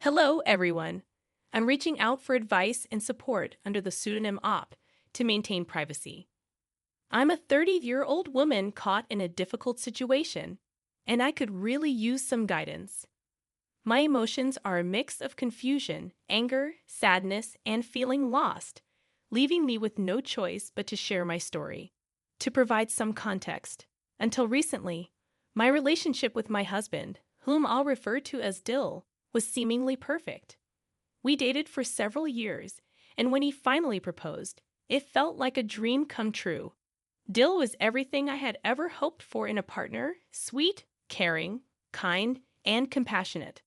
Hello, everyone. I'm reaching out for advice and support under the pseudonym Op to maintain privacy. I'm a 30-year-old woman caught in a difficult situation, and I could really use some guidance. My emotions are a mix of confusion, anger, sadness, and feeling lost, leaving me with no choice but to share my story. To provide some context, until recently, my relationship with my husband, whom I'll refer to as Dill, was seemingly perfect. We dated for several years, and when he finally proposed, it felt like a dream come true. Dill was everything I had ever hoped for in a partner: sweet, caring, kind, and compassionate.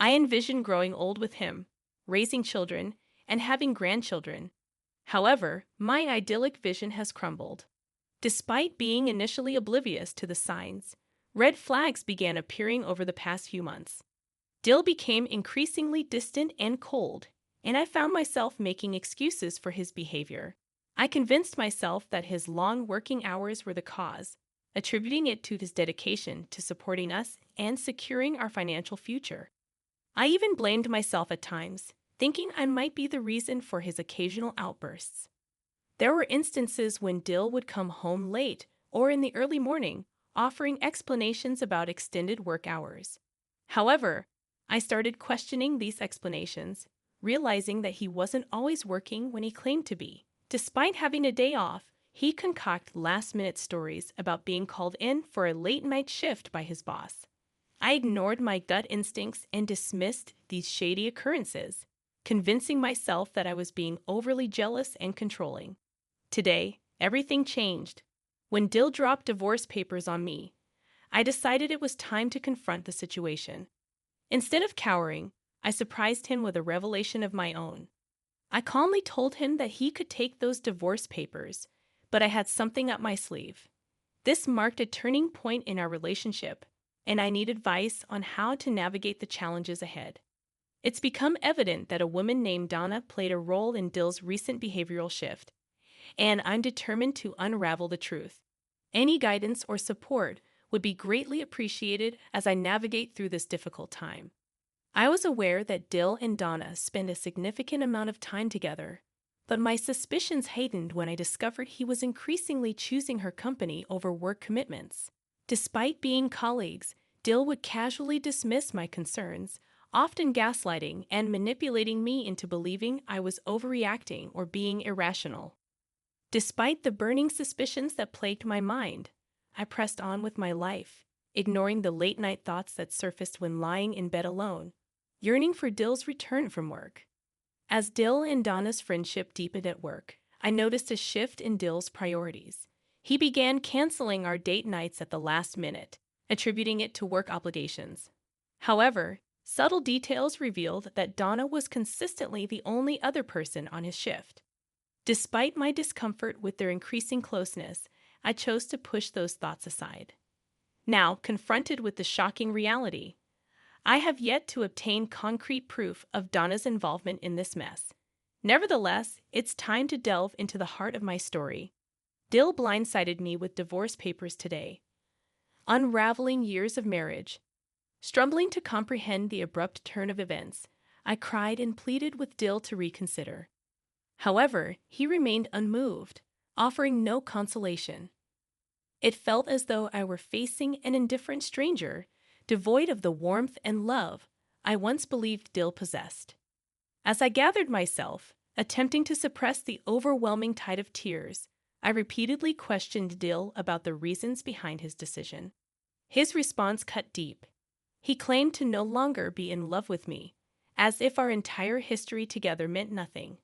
I envisioned growing old with him, raising children, and having grandchildren. However, my idyllic vision has crumbled. Despite being initially oblivious to the signs, red flags began appearing over the past few months. Dill became increasingly distant and cold, and I found myself making excuses for his behavior. I convinced myself that his long working hours were the cause, attributing it to his dedication to supporting us and securing our financial future. I even blamed myself at times, thinking I might be the reason for his occasional outbursts. There were instances when Dill would come home late or in the early morning, offering explanations about extended work hours. However, I started questioning these explanations, realizing that he wasn't always working when he claimed to be. Despite having a day off, he concocted last-minute stories about being called in for a late-night shift by his boss. I ignored my gut instincts and dismissed these shady occurrences, convincing myself that I was being overly jealous and controlling. Today, everything changed. When Dill dropped divorce papers on me, I decided it was time to confront the situation. Instead of cowering, I surprised him with a revelation of my own. I calmly told him that he could take those divorce papers, but I had something up my sleeve. This marked a turning point in our relationship, and I need advice on how to navigate the challenges ahead. It's become evident that a woman named Donna played a role in Dill's recent behavioral shift, and I'm determined to unravel the truth. Any guidance or support would be greatly appreciated as I navigate through this difficult time. I was aware that Dill and Donna spend a significant amount of time together, but my suspicions heightened when I discovered he was increasingly choosing her company over work commitments. Despite being colleagues, Dill would casually dismiss my concerns, often gaslighting and manipulating me into believing I was overreacting or being irrational. Despite the burning suspicions that plagued my mind, I pressed on with my life, ignoring the late-night thoughts that surfaced when lying in bed alone, yearning for Dill's return from work. As Dill and Donna's friendship deepened at work, I noticed a shift in Dill's priorities. He began canceling our date nights at the last minute, attributing it to work obligations. However, subtle details revealed that Donna was consistently the only other person on his shift. Despite my discomfort with their increasing closeness, I chose to push those thoughts aside. Now, confronted with the shocking reality, I have yet to obtain concrete proof of Donna's involvement in this mess. Nevertheless, it's time to delve into the heart of my story. Dill blindsided me with divorce papers today, unraveling years of marriage. Struggling to comprehend the abrupt turn of events, I cried and pleaded with Dill to reconsider. However, he remained unmoved, offering no consolation. It felt as though I were facing an indifferent stranger, devoid of the warmth and love I once believed Dill possessed. As I gathered myself, attempting to suppress the overwhelming tide of tears, I repeatedly questioned Dill about the reasons behind his decision. His response cut deep. He claimed to no longer be in love with me, as if our entire history together meant nothing.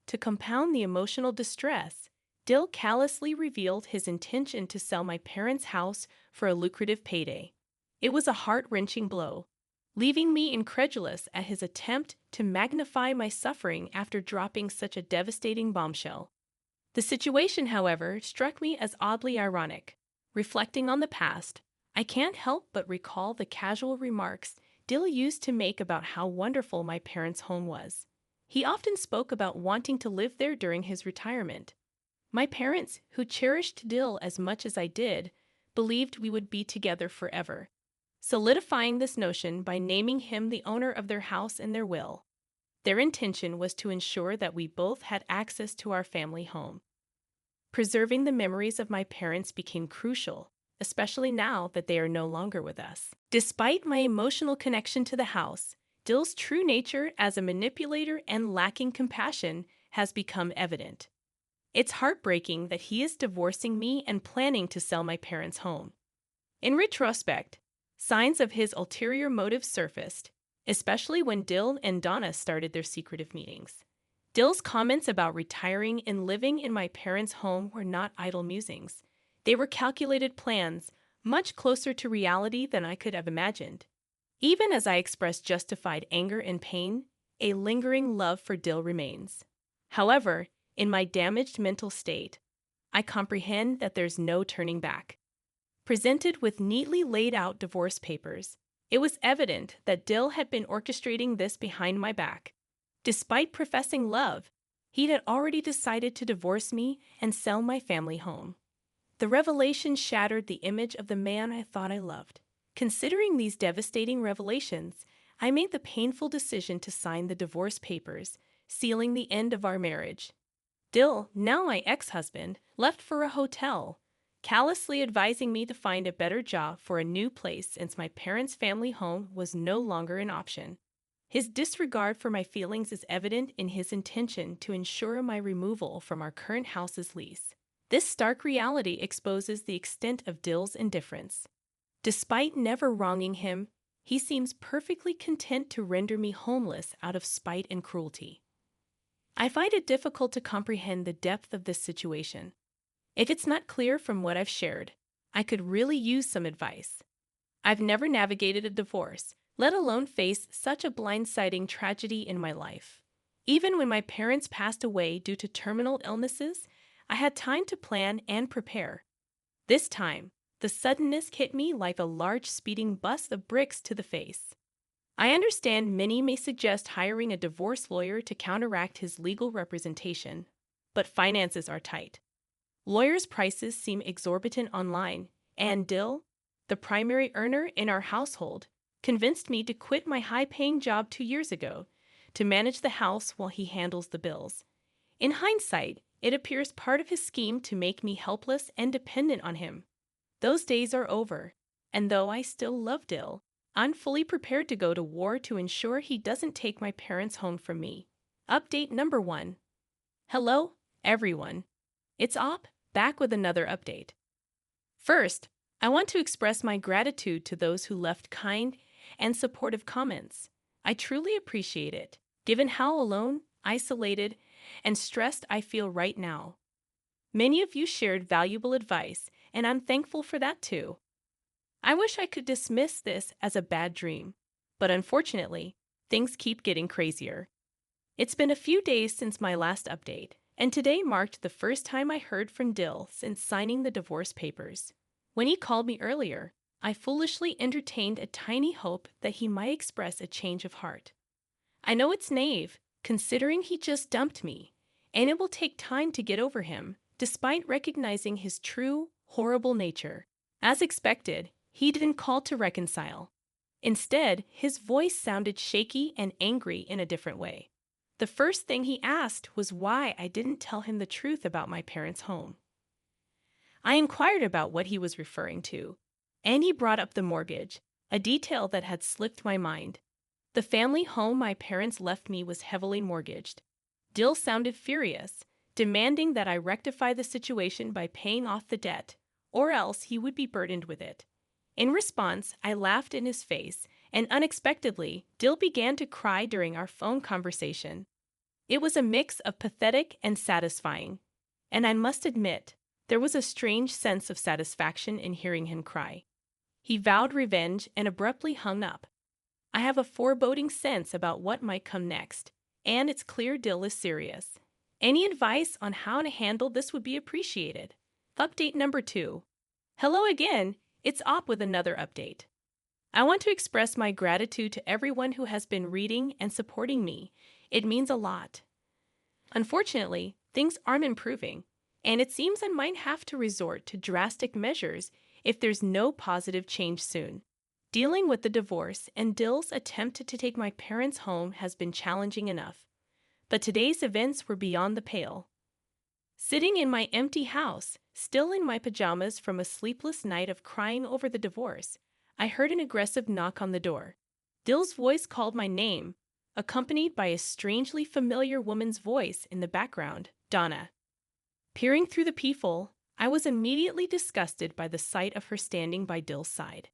To compound the emotional distress, Dill callously revealed his intention to sell my parents' house for a lucrative payday. It was a heart-wrenching blow, leaving me incredulous at his attempt to magnify my suffering after dropping such a devastating bombshell. The situation, however, struck me as oddly ironic. Reflecting on the past, I can't help but recall the casual remarks Dill used to make about how wonderful my parents' home was. He often spoke about wanting to live there during his retirement. My parents, who cherished Dill as much as I did, believed we would be together forever. solidifying this notion by naming him the owner of their house in their will. Their intention was to ensure that we both had access to our family home. Preserving the memories of my parents became crucial, especially now that they are no longer with us. Despite my emotional connection to the house, Dill's true nature as a manipulator and lacking compassion has become evident. It's heartbreaking that he is divorcing me and planning to sell my parents' home. In retrospect, signs of his ulterior motives surfaced, especially when Dill and Donna started their secretive meetings. Dill's comments about retiring and living in my parents' home were not idle musings. They were calculated plans, much closer to reality than I could have imagined. Even as I expressed justified anger and pain, a lingering love for Dill remains. However, in my damaged mental state, I comprehend that there's no turning back. Presented with neatly laid out divorce papers, it was evident that Dill had been orchestrating this behind my back. Despite professing love, he had already decided to divorce me and sell my family home. The revelation shattered the image of the man I thought I loved. Considering these devastating revelations, I made the painful decision to sign the divorce papers, sealing the end of our marriage. Dill, now my ex-husband, left for a hotel, callously advising me to find a better job for a new place since my parents' family home was no longer an option. His disregard for my feelings is evident in his intention to ensure my removal from our current house's lease. This stark reality exposes the extent of Dill's indifference. Despite never wronging him, he seems perfectly content to render me homeless out of spite and cruelty. I find it difficult to comprehend the depth of this situation. If it's not clear from what I've shared, I could really use some advice. I've never navigated a divorce, let alone face such a blindsiding tragedy in my life. Even when my parents passed away due to terminal illnesses, I had time to plan and prepare. This time, the suddenness hit me like a large speeding bus of bricks to the face. I understand many may suggest hiring a divorce lawyer to counteract his legal representation, but finances are tight. Lawyers' prices seem exorbitant online, and Dill, the primary earner in our household, convinced me to quit my high-paying job 2 years ago to manage the house while he handles the bills. In hindsight, it appears part of his scheme to make me helpless and dependent on him. Those days are over, and though I still love Dill, I'm fully prepared to go to war to ensure he doesn't take my parents' home from me. Update number 1. Hello, everyone. It's Op, back with another update. First, I want to express my gratitude to those who left kind and supportive comments. I truly appreciate it, given how alone, isolated, and stressed I feel right now. Many of you shared valuable advice, and I'm thankful for that too. I wish I could dismiss this as a bad dream, but unfortunately, things keep getting crazier. It's been a few days since my last update, and today marked the first time I heard from Dill since signing the divorce papers. When he called me earlier, I foolishly entertained a tiny hope that he might express a change of heart. I know it's naive, considering he just dumped me, and it will take time to get over him, despite recognizing his true, horrible nature. As expected, he didn't call to reconcile. Instead, his voice sounded shaky and angry in a different way. The first thing he asked was why I didn't tell him the truth about my parents' home. I inquired about what he was referring to, and he brought up the mortgage, a detail that had slipped my mind. The family home my parents left me was heavily mortgaged. Dill sounded furious, demanding that I rectify the situation by paying off the debt, or else he would be burdened with it. In response, I laughed in his face, and unexpectedly, Dill began to cry during our phone conversation. It was a mix of pathetic and satisfying, and I must admit, there was a strange sense of satisfaction in hearing him cry. He vowed revenge and abruptly hung up. I have a foreboding sense about what might come next, and it's clear Dill is serious. Any advice on how to handle this would be appreciated. Update number 2. Hello again, it's Op with another update. I want to express my gratitude to everyone who has been reading and supporting me. It means a lot. Unfortunately, things aren't improving, and it seems I might have to resort to drastic measures if there's no positive change soon. Dealing with the divorce and Dill's attempt to take my parents' home has been challenging enough, but today's events were beyond the pale. Sitting in my empty house, still in my pajamas from a sleepless night of crying over the divorce, I heard an aggressive knock on the door. Dill's voice called my name, accompanied by a strangely familiar woman's voice in the background, Donna. Peering through the peephole, I was immediately disgusted by the sight of her standing by Dill's side.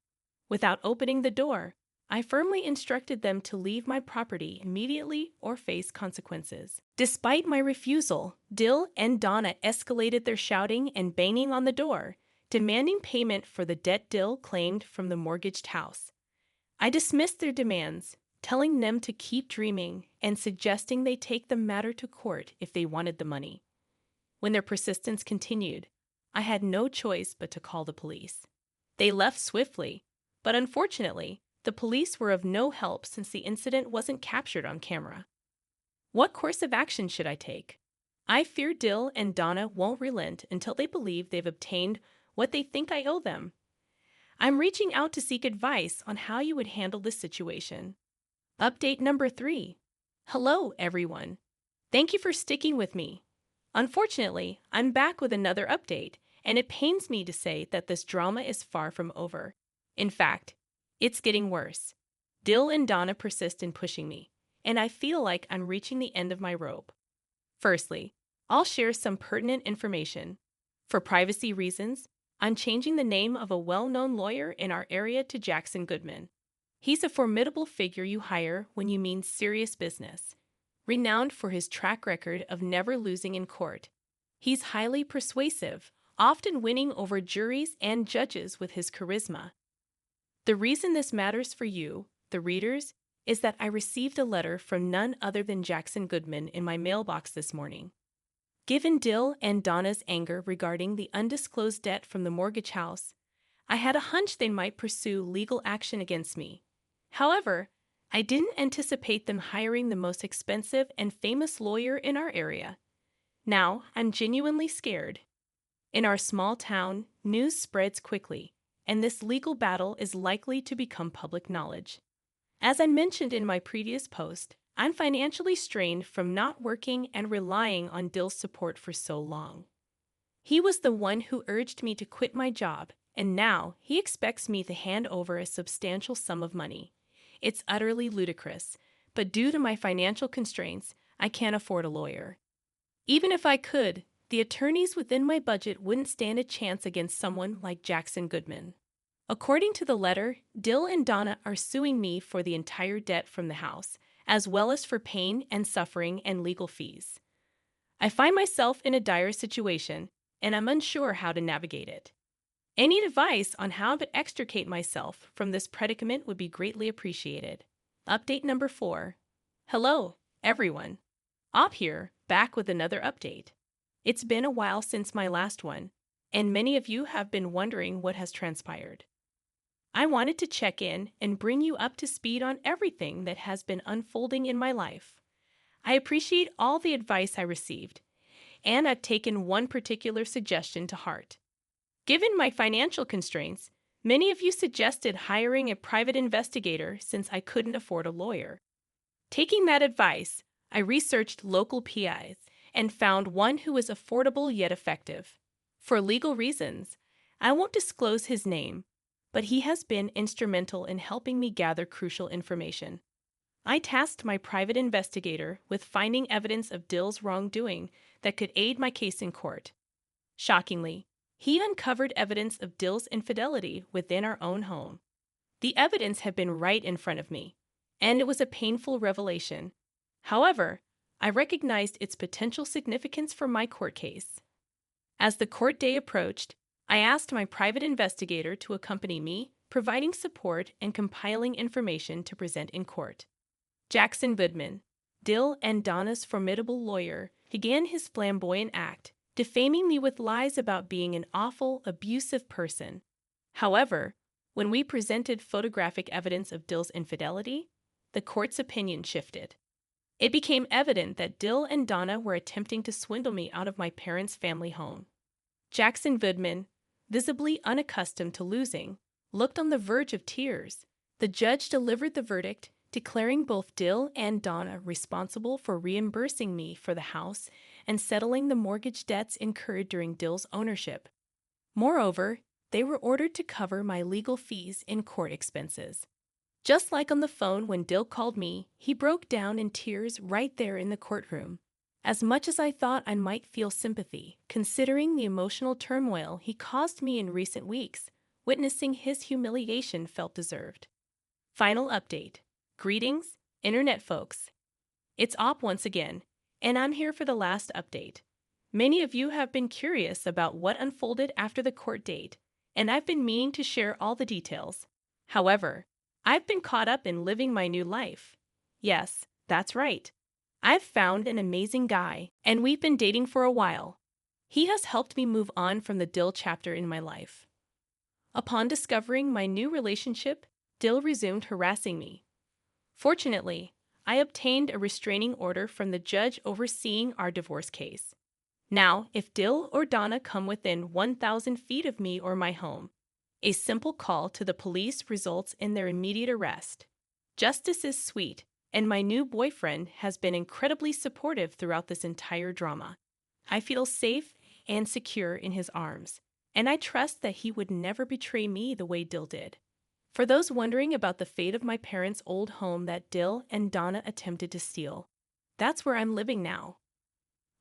Without opening the door, I firmly instructed them to leave my property immediately or face consequences. Despite my refusal, Dill and Donna escalated their shouting and banging on the door, demanding payment for the debt Dill claimed from the mortgaged house. I dismissed their demands, telling them to keep dreaming and suggesting they take the matter to court if they wanted the money. When their persistence continued, I had no choice but to call the police. They left swiftly, but unfortunately, the police were of no help since the incident wasn't captured on camera. What course of action should I take? I fear Dill and Donna won't relent until they believe they've obtained what they think I owe them. I'm reaching out to seek advice on how you would handle this situation. Update number 3. Hello, everyone. Thank you for sticking with me. Unfortunately, I'm back with another update, and it pains me to say that this drama is far from over. In fact, it's getting worse. Dill and Donna persist in pushing me, and I feel like I'm reaching the end of my rope. Firstly, I'll share some pertinent information. For privacy reasons, I'm changing the name of a well-known lawyer in our area to Jackson Goodman. He's a formidable figure you hire when you mean serious business. Renowned for his track record of never losing in court, he's highly persuasive, often winning over juries and judges with his charisma. The reason this matters for you, the readers, is that I received a letter from none other than Jackson Goodman in my mailbox this morning. Given Dill and Donna's anger regarding the undisclosed debt from the mortgage house, I had a hunch they might pursue legal action against me. However, I didn't anticipate them hiring the most expensive and famous lawyer in our area. Now, I'm genuinely scared. In our small town, news spreads quickly, and this legal battle is likely to become public knowledge. As I mentioned in my previous post, I'm financially strained from not working and relying on Dill's support for so long. He was the one who urged me to quit my job, and now he expects me to hand over a substantial sum of money. It's utterly ludicrous, but due to my financial constraints, I can't afford a lawyer. Even if I could, the attorneys within my budget wouldn't stand a chance against someone like Jackson Goodman. According to the letter, Dill and Donna are suing me for the entire debt from the house, as well as for pain and suffering and legal fees. I find myself in a dire situation, and I'm unsure how to navigate it. Any advice on how to extricate myself from this predicament would be greatly appreciated. Update number 4. Hello, everyone. Op here, back with another update. It's been a while since my last one, and many of you have been wondering what has transpired. I wanted to check in and bring you up to speed on everything that has been unfolding in my life. I appreciate all the advice I received, and I've taken one particular suggestion to heart. Given my financial constraints, many of you suggested hiring a private investigator since I couldn't afford a lawyer. Taking that advice, I researched local PIs and found one who was affordable yet effective. For legal reasons, I won't disclose his name, but he has been instrumental in helping me gather crucial information. I tasked my private investigator with finding evidence of Dill's wrongdoing that could aid my case in court. Shockingly, he uncovered evidence of Dill's infidelity within our own home. The evidence had been right in front of me, and it was a painful revelation. However, I recognized its potential significance for my court case. As the court day approached, I asked my private investigator to accompany me, providing support and compiling information to present in court. Jackson Goodman, Dill and Donna's formidable lawyer, began his flamboyant act, defaming me with lies about being an awful, abusive person. However, when we presented photographic evidence of Dill's infidelity, the court's opinion shifted. It became evident that Dill and Donna were attempting to swindle me out of my parents' family home. Jackson Goodman, visibly unaccustomed to losing, looked on the verge of tears. The judge delivered the verdict, declaring both Dill and Donna responsible for reimbursing me for the house and settling the mortgage debts incurred during Dill's ownership. Moreover, they were ordered to cover my legal fees and court expenses. Just like on the phone when Dill called me, he broke down in tears right there in the courtroom. As much as I thought I might feel sympathy, considering the emotional turmoil he caused me in recent weeks, witnessing his humiliation felt deserved. Final update. Greetings, Internet folks. It's Op once again, and I'm here for the last update. Many of you have been curious about what unfolded after the court date, and I've been meaning to share all the details. However, I've been caught up in living my new life. Yes, that's right. I've found an amazing guy, and we've been dating for a while. He has helped me move on from the Dill chapter in my life. Upon discovering my new relationship, Dill resumed harassing me. Fortunately, I obtained a restraining order from the judge overseeing our divorce case. Now, if Dill or Donna come within 1,000 feet of me or my home, a simple call to the police results in their immediate arrest. Justice is sweet, and my new boyfriend has been incredibly supportive throughout this entire drama. I feel safe and secure in his arms, and I trust that he would never betray me the way Dill did. For those wondering about the fate of my parents' old home that Dill and Donna attempted to steal, that's where I'm living now.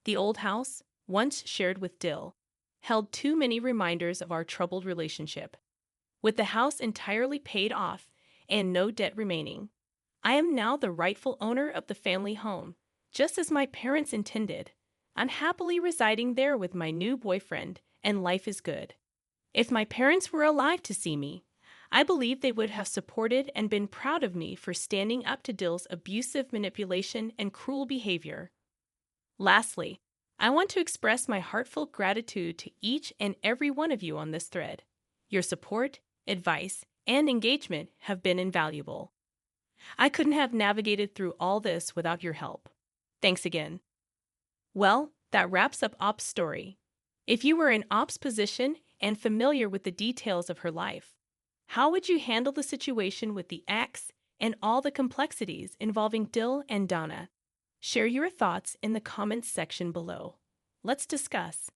The old house, once shared with Dill, held too many reminders of our troubled relationship. With the house entirely paid off and no debt remaining, I am now the rightful owner of the family home, just as my parents intended. I'm happily residing there with my new boyfriend, and life is good. If my parents were alive to see me, I believe they would have supported and been proud of me for standing up to Dill's abusive manipulation and cruel behavior. Lastly, I want to express my heartfelt gratitude to each and every one of you on this thread. Your support, advice, and engagement have been invaluable. I couldn't have navigated through all this without your help. Thanks again. Well, that wraps up Op's story. If you were in Op's position and familiar with the details of her life, how would you handle the situation with the ex and all the complexities involving Dill and Donna? Share your thoughts in the comments section below. Let's discuss.